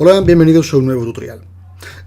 Hola, bienvenidos a un nuevo tutorial.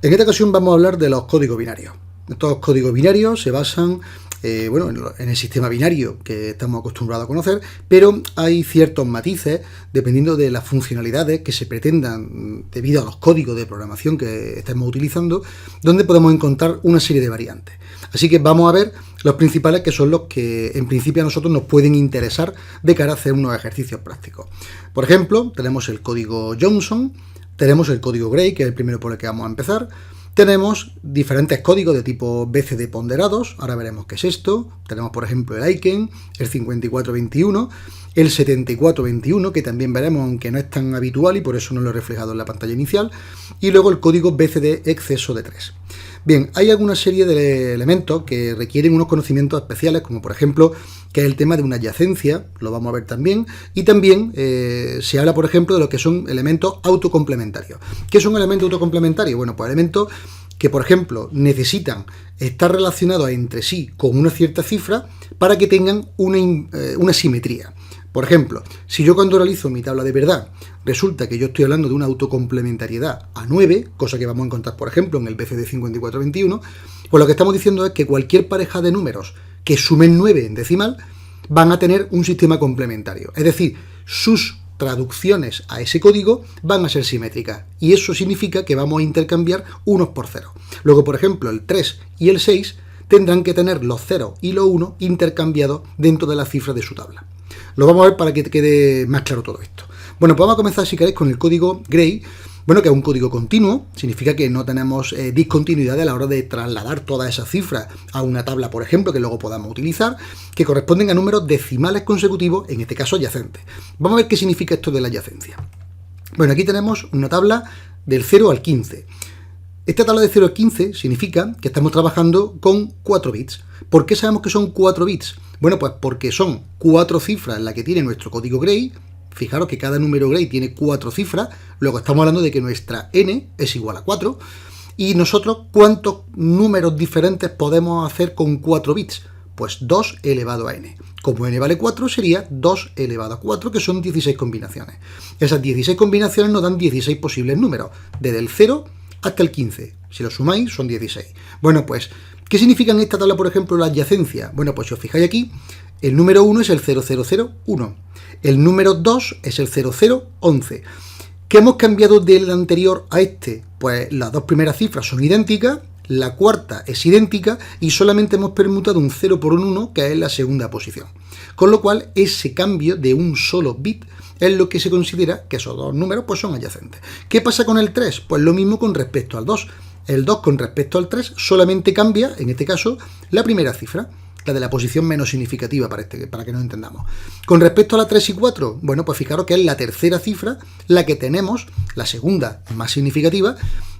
En esta ocasión vamos a hablar de los códigos binarios. Estos códigos binarios se basan en el sistema binario que estamos acostumbrados a conocer, pero hay ciertos matices dependiendo de las funcionalidades que se pretendan debido a los códigos de programación que estemos utilizando, donde podemos encontrar una serie de variantes. Así que vamos a ver los principales, que son los que en principio a nosotros nos pueden interesar de cara a hacer unos ejercicios prácticos. Por ejemplo, tenemos el código Johnson, tenemos el código Gray, que es el primero por el que vamos a empezar. Tenemos diferentes códigos de tipo BCD ponderados, ahora veremos qué es esto. Tenemos, por ejemplo, el Aiken, el 5421, el 7421, que también veremos, aunque no es tan habitual y por eso no lo he reflejado en la pantalla inicial. Y luego el código BCD exceso de 3. Bien, hay alguna serie de elementos que requieren unos conocimientos especiales, como por ejemplo, que es el tema de una adyacencia, lo vamos a ver también, y también se habla, por ejemplo, de lo que son elementos autocomplementarios. ¿Qué son elementos autocomplementarios? Bueno, pues elementos que, por ejemplo, necesitan estar relacionados entre sí con una cierta cifra para que tengan una simetría. Por ejemplo, si yo cuando realizo mi tabla de verdad resulta que yo estoy hablando de una autocomplementariedad a 9, cosa que vamos a encontrar, por ejemplo, en el BCD 5421, pues lo que estamos diciendo es que cualquier pareja de números que sumen 9 en decimal van a tener un sistema complementario. Es decir, sus traducciones a ese código van a ser simétricas y eso significa que vamos a intercambiar unos por ceros. Luego, por ejemplo, el 3 y el 6 tendrán que tener los 0 y los 1 intercambiados dentro de la cifra de su tabla. Lo vamos a ver para que te quede más claro todo esto. Bueno, pues vamos a comenzar, si queréis, con el código Gray, que es un código continuo. Significa que no tenemos discontinuidad a la hora de trasladar todas esas cifras a una tabla, por ejemplo, que luego podamos utilizar, que corresponden a números decimales consecutivos, en este caso adyacentes. Vamos a ver qué significa esto de la adyacencia. Bueno, aquí tenemos una tabla del 0 al 15. Esta tabla de 0 al 15 significa que estamos trabajando con 4 bits. ¿Por qué sabemos que son 4 bits? Bueno, pues porque son 4 cifras las que tiene nuestro código Gray. Fijaros que cada número Gray tiene 4 cifras. Luego estamos hablando de que nuestra n es igual a 4. Y nosotros, ¿cuántos números diferentes podemos hacer con 4 bits? Pues 2 elevado a n. Como n vale 4, sería 2 elevado a 4, que son 16 combinaciones. Esas 16 combinaciones nos dan 16 posibles números, desde el 0 hasta el 15. Si lo sumáis, son 16. Bueno, pues, ¿qué significa en esta tabla, por ejemplo, la adyacencia? Bueno, pues si os fijáis aquí, el número 1 es el 0001. El número 2 es el 0011. ¿Qué hemos cambiado del anterior a este? Pues las dos primeras cifras son idénticas, la cuarta es idéntica y solamente hemos permutado un 0 por un 1, que es la segunda posición. Con lo cual, ese cambio de un solo bit es lo que se considera que esos dos números pues son adyacentes. ¿Qué pasa con el 3? Pues lo mismo con respecto al 2. El 2 con respecto al 3 solamente cambia, en este caso, la primera cifra, la de la posición menos significativa para que nos entendamos. Con respecto a la 3 y 4, bueno, pues fijaros que es la tercera cifra la que tenemos, la segunda más significativa,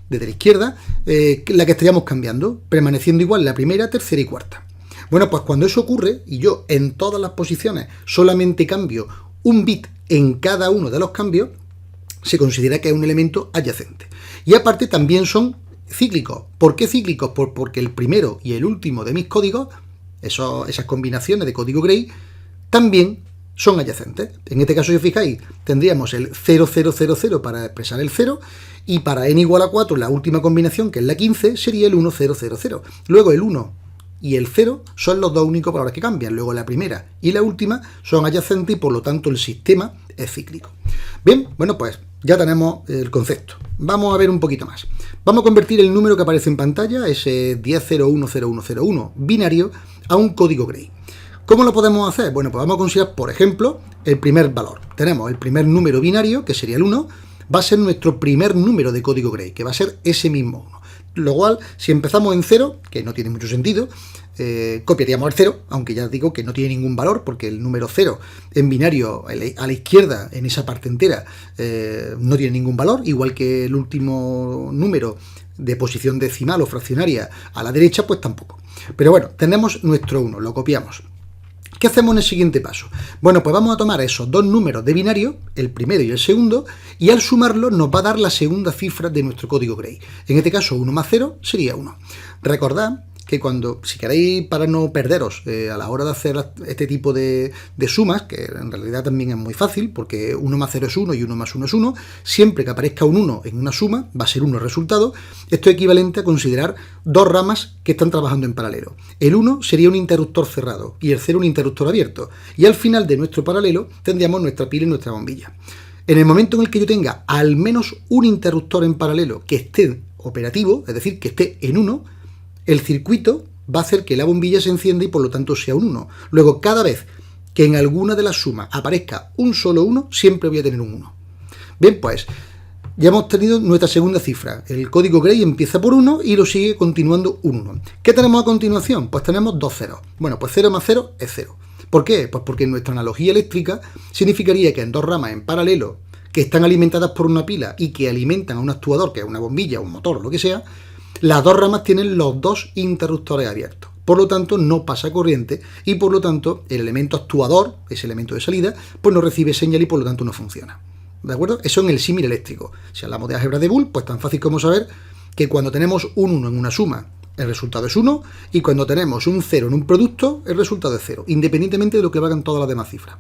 desde la izquierda, la que estaríamos cambiando, permaneciendo igual la primera, tercera y cuarta. Bueno, pues cuando eso ocurre, y yo en todas las posiciones solamente cambio un bit en cada uno de los cambios, se considera que es un elemento adyacente. Y aparte también son cíclicos. ¿Por qué cíclicos? Porque el primero y el último de mis códigos, esas combinaciones de código Gray, también son adyacentes. En este caso, si os fijáis, tendríamos el 0000 para expresar el 0, y para n igual a 4, la última combinación, que es la 15, sería el 1000. Luego el 1 y el 0 son los dos únicos valores que cambian. Luego la primera y la última son adyacentes y por lo tanto el sistema es cíclico. Bien, bueno, pues ya tenemos el concepto. Vamos a ver un poquito más. Vamos a convertir el número que aparece en pantalla, ese 10010101 binario, a un código Gray. ¿Cómo lo podemos hacer? Bueno, pues vamos a considerar, por ejemplo, el primer valor. Tenemos el primer número binario, que sería el 1, va a ser nuestro primer número de código Gray, que va a ser ese mismo 1. Lo cual, si empezamos en 0, que no tiene mucho sentido, copiaríamos el 0, aunque ya digo que no tiene ningún valor, porque el número 0 en binario a la izquierda, en esa parte entera, no tiene ningún valor, igual que el último número de posición decimal o fraccionaria a la derecha, pues tampoco. Pero bueno, tenemos nuestro 1, lo copiamos. ¿Qué hacemos en el siguiente paso? Bueno, pues vamos a tomar esos dos números de binario, el primero y el segundo, y al sumarlos nos va a dar la segunda cifra de nuestro código Gray. En este caso, 1 más 0 sería 1. Recordad que si queréis, para no perderos a la hora de hacer este tipo de sumas, que en realidad también es muy fácil, porque 1 más 0 es 1 y 1 más 1 es 1, siempre que aparezca un 1 en una suma, va a ser 1 el resultado. Esto es equivalente a considerar dos ramas que están trabajando en paralelo. El 1 sería un interruptor cerrado y el 0 un interruptor abierto. Y al final de nuestro paralelo tendríamos nuestra pila y nuestra bombilla. En el momento en el que yo tenga al menos un interruptor en paralelo que esté operativo, es decir, que esté en 1, el circuito va a hacer que la bombilla se encienda y por lo tanto sea un 1. Luego, cada vez que en alguna de las sumas aparezca un solo 1, siempre voy a tener un 1. Bien, pues ya hemos tenido nuestra segunda cifra. El código Gray empieza por 1 y lo sigue continuando un 1. ¿Qué tenemos a continuación? Pues tenemos dos ceros. Bueno, pues 0 más 0 es 0. ¿Por qué? Pues porque en nuestra analogía eléctrica significaría que en dos ramas en paralelo que están alimentadas por una pila y que alimentan a un actuador, que es una bombilla, un motor, lo que sea, las dos ramas tienen los dos interruptores abiertos. Por lo tanto, no pasa corriente y por lo tanto el elemento actuador, ese elemento de salida, pues no recibe señal y por lo tanto no funciona. ¿De acuerdo? Eso en el símil eléctrico. Si hablamos de álgebra de Boole, pues tan fácil como saber que cuando tenemos un 1 en una suma, el resultado es 1, y cuando tenemos un 0 en un producto, el resultado es 0, independientemente de lo que valgan todas las demás cifras.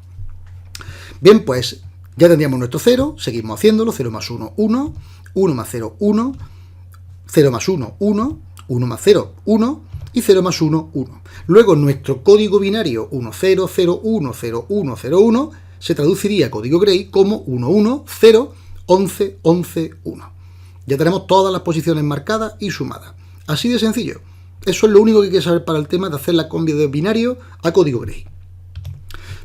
Bien, pues ya tendríamos nuestro 0, seguimos haciéndolo, 0 más 1, 1, 1 más 0, 1, 0 más 1, 1, 1 más 0, 1, y 0 más 1, 1. Luego nuestro código binario 1, 0, 0, 1, 0, 1, 0, 1, se traduciría a código Gray como 1, 1, 0, 11, 11, 1. Ya tenemos todas las posiciones marcadas y sumadas. Así de sencillo. Eso es lo único que hay que saber para el tema de hacer la combi de binario a código Gray.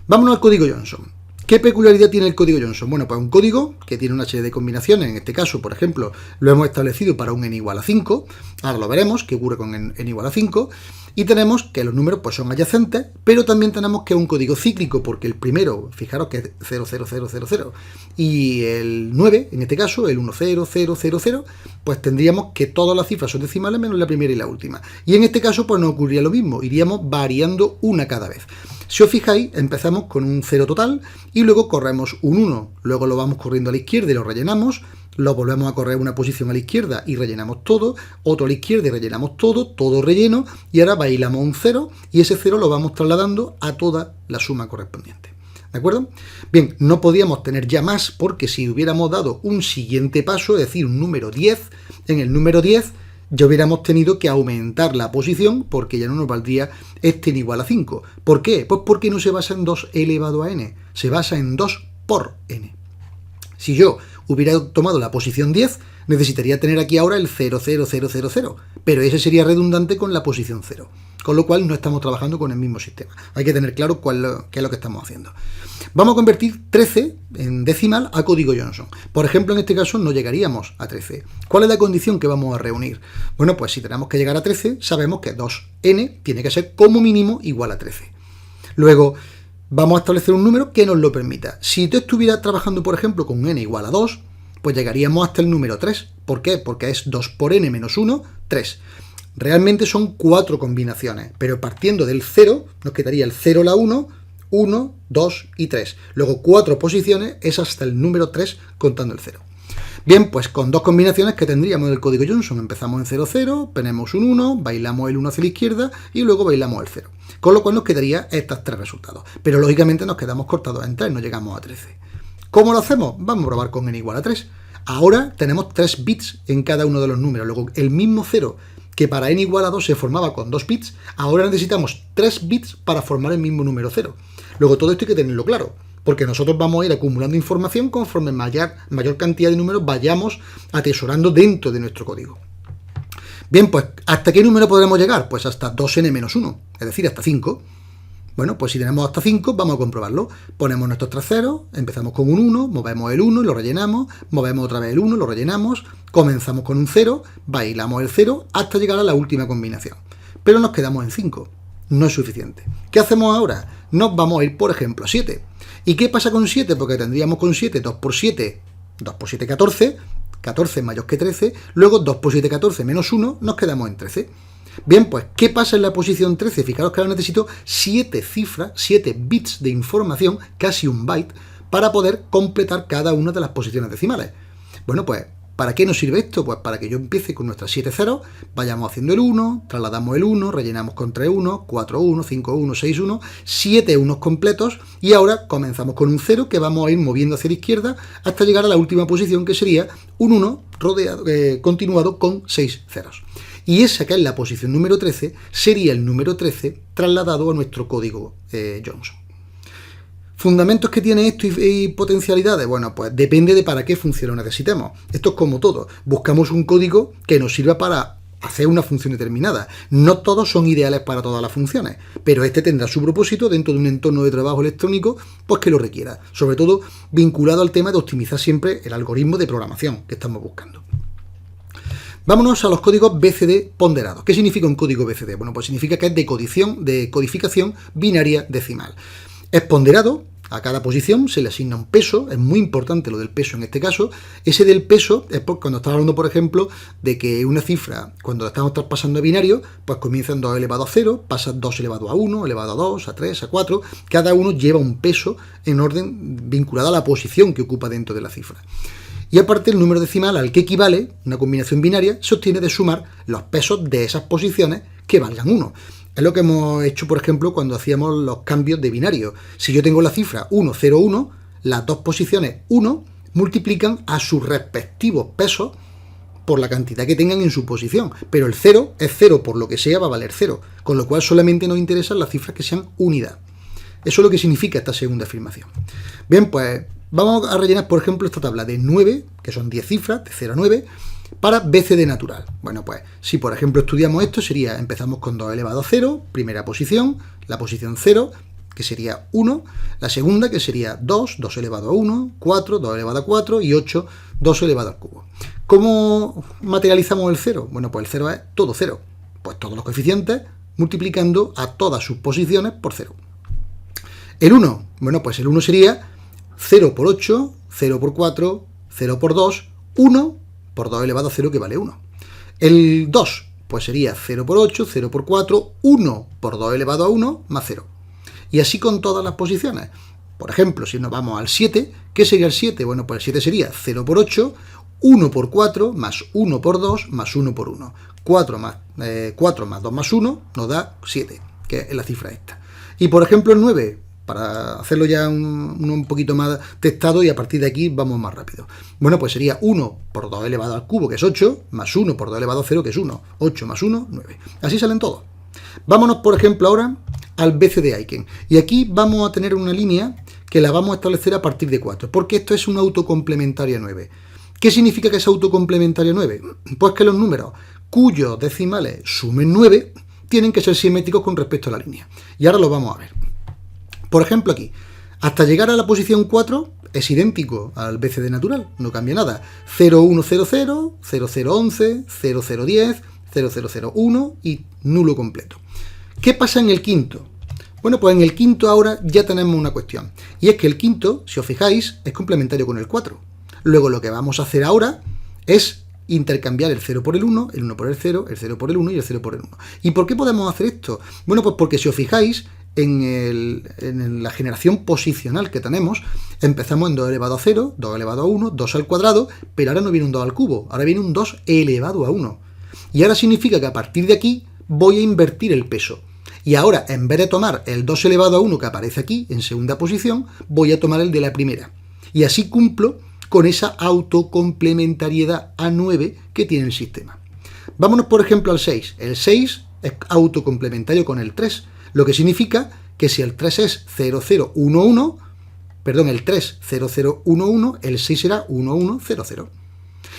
Vámonos al código Johnson. ¿Qué peculiaridad tiene el código Johnson? Bueno, pues un código que tiene una serie de combinaciones. En este caso, por ejemplo, lo hemos establecido para un n igual a 5. Ahora lo veremos, qué ocurre con n igual a 5. Y tenemos que los números pues son adyacentes, pero también tenemos que es un código cíclico, porque el primero, fijaros que es 0, 0, 0, 0, 0. Y el 9, en este caso, el 1, 0, 0, 0, 0, pues tendríamos que todas las cifras son decimales menos la primera y la última. Y en este caso, pues no ocurriría lo mismo, iríamos variando una cada vez. Si os fijáis, empezamos con un 0 total y luego corremos un 1, luego lo vamos corriendo a la izquierda y lo rellenamos, lo volvemos a correr una posición a la izquierda y rellenamos todo, otro a la izquierda y rellenamos todo, todo relleno, y ahora bailamos un 0 y ese 0 lo vamos trasladando a toda la suma correspondiente. ¿De acuerdo? Bien, no podíamos tener ya más porque si hubiéramos dado un siguiente paso, es decir, un número 10, en el número 10 ya hubiéramos tenido que aumentar la posición porque ya no nos valdría este n igual a 5. ¿Por qué? Pues porque no se basa en 2 elevado a n, se basa en 2 por n. Si yo hubiera tomado la posición 10, necesitaría tener aquí ahora el 0, 0, 0, 0, 0, pero ese sería redundante con la posición 0, con lo cual no estamos trabajando con el mismo sistema. Hay que tener claro qué es lo que estamos haciendo. Vamos a convertir 13 en decimal a código Johnson. Por ejemplo, en este caso no llegaríamos a 13. ¿Cuál es la condición que vamos a reunir? Bueno, pues si tenemos que llegar a 13, sabemos que 2n tiene que ser como mínimo igual a 13. Luego, vamos a establecer un número que nos lo permita. Si tú estuvieras trabajando, por ejemplo, con n igual a 2, pues llegaríamos hasta el número 3. ¿Por qué? Porque es 2 por n menos 1, 3. Realmente son 4 combinaciones, pero partiendo del 0, nos quedaría el 0, la 1, 1, 2 y 3. Luego 4 posiciones es hasta el número 3 contando el 0. Bien, pues con dos combinaciones que tendríamos del código Johnson. Empezamos en 0, 0, tenemos un 1, bailamos el 1 hacia la izquierda y luego bailamos el 0. Con lo cual nos quedaría estos 3 resultados. Pero lógicamente nos quedamos cortados en 3, no llegamos a 13. ¿Cómo lo hacemos? Vamos a probar con n igual a 3. Ahora tenemos 3 bits en cada uno de los números. Luego el mismo 0 que para n igual a 2 se formaba con 2 bits, ahora necesitamos 3 bits para formar el mismo número 0. Luego todo esto hay que tenerlo claro, porque nosotros vamos a ir acumulando información conforme mayor cantidad de números vayamos atesorando dentro de nuestro código. Bien, pues ¿hasta qué número podremos llegar? Pues hasta 2n menos 1, es decir, hasta 5. Bueno, pues si tenemos hasta 5, vamos a comprobarlo. Ponemos nuestros 3 ceros, empezamos con un 1, movemos el 1 y lo rellenamos, movemos otra vez el 1, lo rellenamos, comenzamos con un 0, bailamos el 0 hasta llegar a la última combinación. Pero nos quedamos en 5, no es suficiente. ¿Qué hacemos ahora? Nos vamos a ir, por ejemplo, a 7. ¿Y qué pasa con 7? Porque tendríamos con 7, 2 por 7, 14, 14 es mayor que 13, luego 2 por 7, 14 menos 1, nos quedamos en 13. Bien, pues, ¿qué pasa en la posición 13? Fijaros que ahora necesito 7 cifras, 7 bits de información, casi un byte, para poder completar cada una de las posiciones decimales. Bueno, pues, ¿Para qué nos sirve esto? Pues para que yo empiece con nuestras 7 ceros, vayamos haciendo el 1, trasladamos el 1, rellenamos con 3 1, 4 1, 5 1, 6 1, 7 unos completos y ahora comenzamos con un 0 que vamos a ir moviendo hacia la izquierda hasta llegar a la última posición que sería un 1 rodeado, continuado con 6 ceros. Y esa que es la posición número 13 sería el número 13 trasladado a nuestro código Johnson. ¿Fundamentos que tiene esto y potencialidades? Bueno, pues depende de para qué función lo necesitemos. Esto es como todo. Buscamos un código que nos sirva para hacer una función determinada. No todos son ideales para todas las funciones, pero este tendrá su propósito dentro de un entorno de trabajo electrónico pues que lo requiera. Sobre todo vinculado al tema de optimizar siempre el algoritmo de programación que estamos buscando. Vámonos a los códigos BCD ponderados. ¿Qué significa un código BCD? Bueno, pues significa que es de codificación binaria decimal. Es ponderado, a cada posición se le asigna un peso, es muy importante lo del peso en este caso. Ese del peso es porque cuando estamos hablando, por ejemplo, de que una cifra, cuando la estamos traspasando a binario, pues comienza en 2 elevado a 0, pasa 2 elevado a 1, elevado a 2, a 3, a 4, cada uno lleva un peso en orden vinculado a la posición que ocupa dentro de la cifra. Y aparte el número decimal al que equivale, una combinación binaria, se obtiene de sumar los pesos de esas posiciones que valgan 1. Es lo que hemos hecho, por ejemplo, cuando hacíamos los cambios de binario. Si yo tengo la cifra 1, 0, 1, las dos posiciones 1 multiplican a sus respectivos pesos por la cantidad que tengan en su posición. Pero el 0 es 0, por lo que sea va a valer 0. Con lo cual solamente nos interesan las cifras que sean unidad. Eso es lo que significa esta segunda afirmación. Bien, pues vamos a rellenar, por ejemplo, esta tabla de 9, que son 10 cifras, de 0 a 9, para BCD natural. Bueno, pues si por ejemplo estudiamos esto, empezamos con 2 elevado a 0, primera posición, la posición 0, que sería 1, la segunda, que sería 2, 2 elevado a 1, 4, 2 elevado a 4 y 8, 2 elevado al cubo. ¿Cómo materializamos el 0? Bueno, pues el 0 es todo 0, pues todos los coeficientes multiplicando a todas sus posiciones por 0. El 1, bueno, pues el 1 sería 0 por 8, 0 por 4, 0 por 2, 1 por 2 elevado a 0, que vale 1. El 2, pues sería 0 por 8, 0 por 4, 1 por 2 elevado a 1, más 0. Y así con todas las posiciones. Por ejemplo, si nos vamos al 7, ¿qué sería el 7? Bueno, pues el 7 sería 0 por 8, 1 por 4, más 1 por 2, más 1 por 1. 4 más 2 más 1 nos da 7, que es la cifra esta. Y por ejemplo el 9, para hacerlo ya un poquito más testado y a partir de aquí vamos más rápido. Bueno, pues sería 1 por 2 elevado al cubo, que es 8, más 1 por 2 elevado a 0, que es 1. 8 más 1, 9. Así salen todos. Vámonos, por ejemplo, ahora al BCD Aiken. Y aquí vamos a tener una línea que la vamos a establecer a partir de 4, porque esto es una autocomplementaria 9. ¿Qué significa que es autocomplementaria 9? Pues que los números cuyos decimales sumen 9 tienen que ser simétricos con respecto a la línea. Y ahora lo vamos a ver. Por ejemplo aquí, hasta llegar a la posición 4 es idéntico al BCD natural, no cambia nada. 0100, 0011, 0010, 0001 y nulo completo. ¿Qué pasa en el quinto? Bueno, pues en el quinto ahora ya tenemos una cuestión. Y es que el quinto, si os fijáis, es complementario con el 4. Luego lo que vamos a hacer ahora es intercambiar el 0 por el 1 por el 0, el 0 por el 1 y el 0 por el 1. ¿Y por qué podemos hacer esto? Bueno, pues porque si os fijáis, en la generación posicional que tenemos, empezamos en 2 elevado a 0, 2 elevado a 1, 2 al cuadrado, pero ahora no viene un 2 al cubo, ahora viene un 2 elevado a 1. Y ahora significa que a partir de aquí voy a invertir el peso. Y ahora, en vez de tomar el 2 elevado a 1 que aparece aquí, en segunda posición, voy a tomar el de la primera. Y así cumplo con esa autocomplementariedad a 9 que tiene el sistema. Vámonos, por ejemplo, al 6. El 6 es autocomplementario con el 3, lo que significa que si el 3 es 0011, perdón, el 3 0011, el 6 será 1100.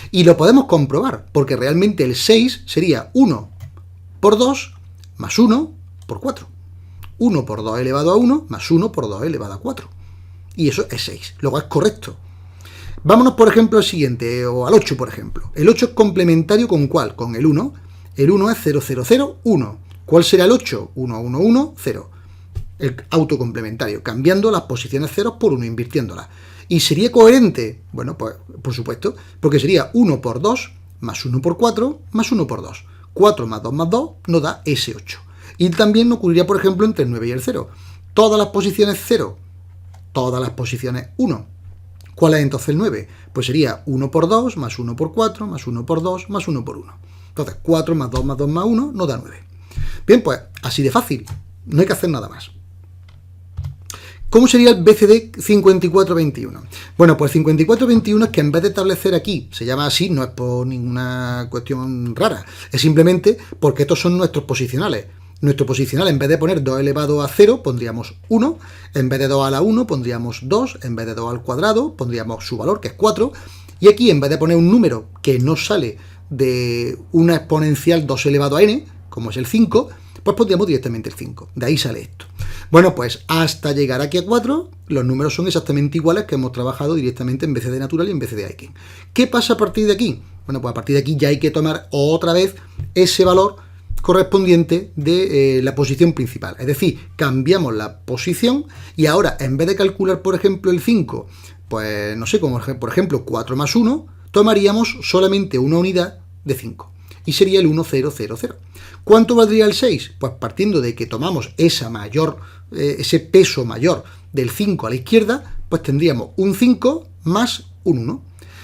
Y lo podemos comprobar, porque realmente el 6 sería 1 por 2 más 1 por 4. 1 por 2 elevado a 1 más 1 por 2 elevado a 4. Y eso es 6, luego es correcto. Vámonos, por ejemplo, al siguiente, o al 8, por ejemplo. El 8 es complementario ¿con cuál? Con el 1. El 1 es 0001. ¿Cuál será el 8? 1110. El autocomplementario, cambiando las posiciones ceros por 1, invirtiéndolas. ¿Y sería coherente? Bueno, pues por supuesto, porque sería 1 por 2 más 1 por 4 más 1 por 2. 4 más 2 nos da ese 8. Y también ocurriría, por ejemplo, entre el 9 y el 0. Todas las posiciones 0, todas las posiciones 1. ¿Cuál es entonces el 9? Pues sería 1 por 2, más 1 por 4, más 1 por 2, más 1 por 1. Entonces, 4 más 2 más 2 más 1 nos da 9. Bien, pues así de fácil. No hay que hacer nada más. ¿Cómo sería el BCD 5421? Bueno, pues 5421 es que en vez de establecer aquí, se llama así, no es por ninguna cuestión rara, es simplemente porque estos son nuestros posicionales. Nuestro posicional, en vez de poner 2 elevado a 0, pondríamos 1, en vez de 2 a la 1, pondríamos 2, en vez de 2 al cuadrado, pondríamos su valor, que es 4, y aquí, en vez de poner un número que no sale de una exponencial 2 elevado a n, como es el 5, pues pondríamos directamente el 5. De ahí sale esto. Bueno, pues hasta llegar aquí a 4, los números son exactamente iguales que hemos trabajado directamente en BCD natural y en BCD Aiken. ¿Qué pasa a partir de aquí? Bueno, pues a partir de aquí ya hay que tomar otra vez ese valor correspondiente de la posición principal. Es decir, cambiamos la posición y ahora, en vez de calcular, por ejemplo, el 5, pues no sé, como por ejemplo 4 más 1, tomaríamos solamente una unidad de 5. Y sería el 1000. ¿Cuánto valdría el 6? Pues partiendo de que tomamos ese peso mayor del 5 a la izquierda, pues tendríamos un 5 más un 1.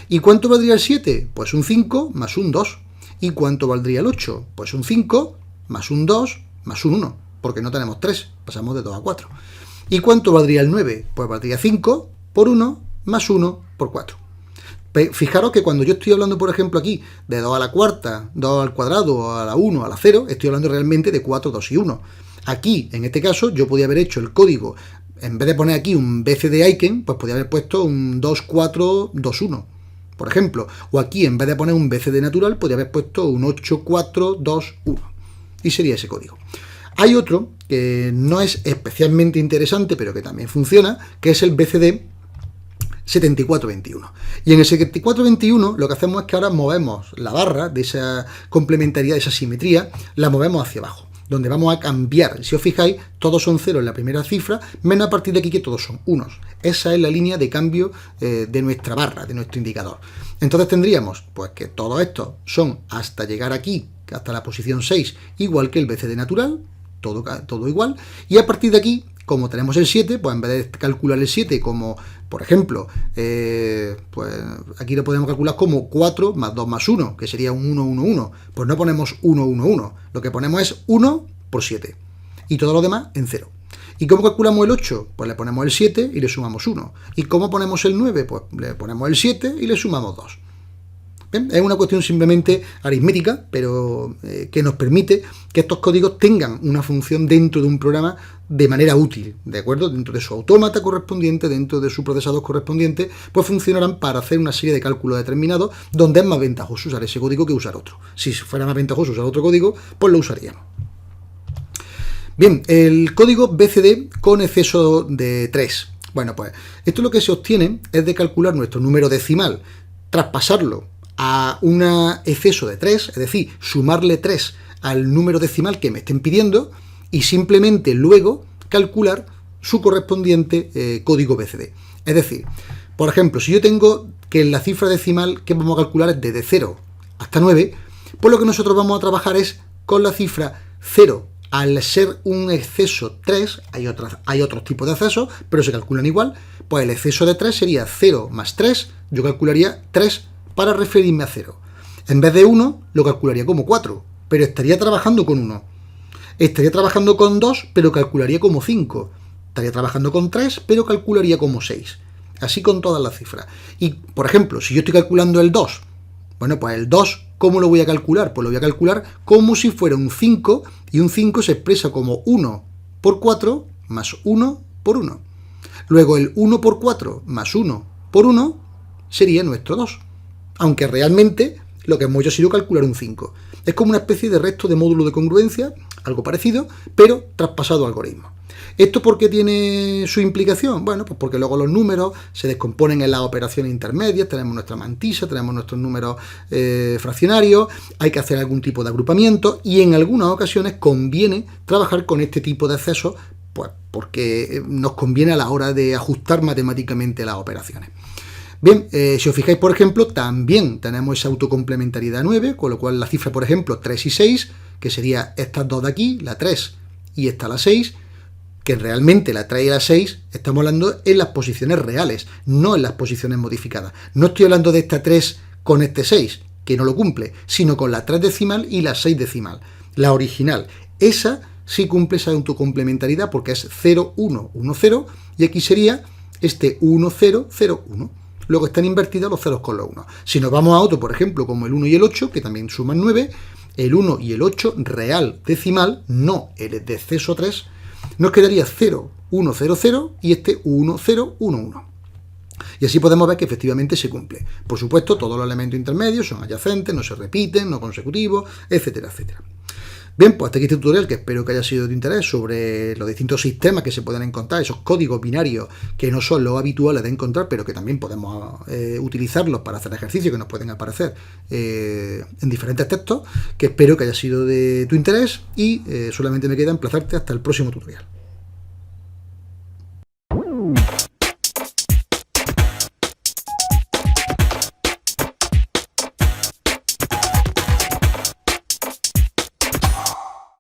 ¿Y cuánto valdría el 7? Pues un 5 más un 2. ¿Y cuánto valdría el 8? Pues un 5 más un 2 más un 1, porque no tenemos 3, pasamos de 2 a 4. ¿Y cuánto valdría el 9? Pues valdría 5 por 1 más 1 por 4. Fijaros que cuando yo estoy hablando, por ejemplo, aquí de 2 a la cuarta, 2 al cuadrado, a la 1, a la 0, estoy hablando realmente de 4, 2 y 1. Aquí, en este caso, yo podía haber hecho el código, en vez de poner aquí un BCD Aiken, pues podía haber puesto un 2, 4, 2, 1, por ejemplo. O aquí, en vez de poner un BCD natural, podría haber puesto un 8, 4, 2, 1. Y sería ese código. Hay otro que no es especialmente interesante, pero que también funciona, que es el BCD 7421. Y en el 7421 lo que hacemos es que ahora movemos la barra de esa complementariedad, de esa simetría, la movemos hacia abajo, donde vamos a cambiar. Si os fijáis, todos son 0 en la primera cifra, menos a partir de aquí que todos son unos. Esa es la línea de cambio de nuestra barra, de nuestro indicador. Entonces tendríamos pues que todos estos son hasta llegar aquí, hasta la posición 6, igual que el BCD natural, todo igual, y a partir de aquí, como tenemos el 7, pues en vez de calcular el 7 como, por ejemplo, pues aquí lo podemos calcular como 4 más 2 más 1, que sería un 1, 1, 1. Pues no ponemos 1, 1, 1. Lo que ponemos es 1 por 7. Y todo lo demás en 0. ¿Y cómo calculamos el 8? Pues le ponemos el 7 y le sumamos 1. ¿Y cómo ponemos el 9? Pues le ponemos el 7 y le sumamos 2. ¿Bien? Es una cuestión simplemente aritmética, pero que nos permite que estos códigos tengan una función dentro de un programa de manera útil, ¿de acuerdo? Dentro de su autómata correspondiente, dentro de su procesador correspondiente, pues funcionarán para hacer una serie de cálculos determinados donde es más ventajoso usar ese código que usar otro. Si fuera más ventajoso usar otro código, pues lo usaríamos. Bien, el código BCD con exceso de 3. Bueno, pues esto lo que se obtiene es de calcular nuestro número decimal, traspasarlo a un exceso de 3, es decir, sumarle 3 al número decimal que me estén pidiendo y simplemente luego calcular su correspondiente código BCD. Es decir, por ejemplo, si yo tengo que la cifra decimal que vamos a calcular es desde 0 hasta 9, pues lo que nosotros vamos a trabajar es con la cifra 0. Al ser un exceso 3, hay otros tipos de excesos, pero se calculan igual, pues el exceso de 3 sería 0 más 3, yo calcularía 3 para referirme a 0. En vez de 1, lo calcularía como 4, pero estaría trabajando con 1. Estaría trabajando con 2, pero calcularía como 5. Estaría trabajando con 3, pero calcularía como 6. Así con todas las cifras. Y, por ejemplo, si yo estoy calculando el 2, bueno, pues el 2, ¿cómo lo voy a calcular? Pues lo voy a calcular como si fuera un 5, y un 5 se expresa como 1 por 4 más 1 por 1. Luego el 1 por 4 más 1 por 1 sería nuestro 2. Aunque realmente lo que hemos hecho ha sido calcular un 5. Es como una especie de resto de módulo de congruencia, algo parecido, pero traspasado a algoritmo. ¿Esto por qué tiene su implicación? Bueno, pues porque luego los números se descomponen en las operaciones intermedias, tenemos nuestra mantilla, tenemos nuestros números fraccionarios, hay que hacer algún tipo de agrupamiento y en algunas ocasiones conviene trabajar con este tipo de excesos, pues porque nos conviene a la hora de ajustar matemáticamente las operaciones. Bien, si os fijáis, por ejemplo, también tenemos esa autocomplementariedad 9, con lo cual la cifra, por ejemplo, 3 y 6, que sería estas dos de aquí, la 3 y esta la 6, que realmente la 3 y la 6 estamos hablando en las posiciones reales, no en las posiciones modificadas. No estoy hablando de esta 3 con este 6, que no lo cumple, sino con la 3 decimal y la 6 decimal, la original. Esa sí cumple esa autocomplementariedad porque es 0, 1, 1, 0, y aquí sería este 1, 0, 0, 1. Luego están invertidos los ceros con los 1. Si nos vamos a otro, por ejemplo, como el 1 y el 8, que también suman 9, el 1 y el 8 real decimal, no el de exceso 3, nos quedaría 0, 1, 0, 0 y este 1, 0, 1, 1. Y así podemos ver que efectivamente se cumple. Por supuesto, todos los elementos intermedios son adyacentes, no se repiten, no consecutivos, etcétera, etcétera. Bien, pues hasta aquí este tutorial que espero que haya sido de interés sobre los distintos sistemas que se pueden encontrar, esos códigos binarios que no son los habituales de encontrar, pero que también podemos utilizarlos para hacer ejercicios que nos pueden aparecer en diferentes textos, que espero que haya sido de tu interés y solamente me queda emplazarte hasta el próximo tutorial.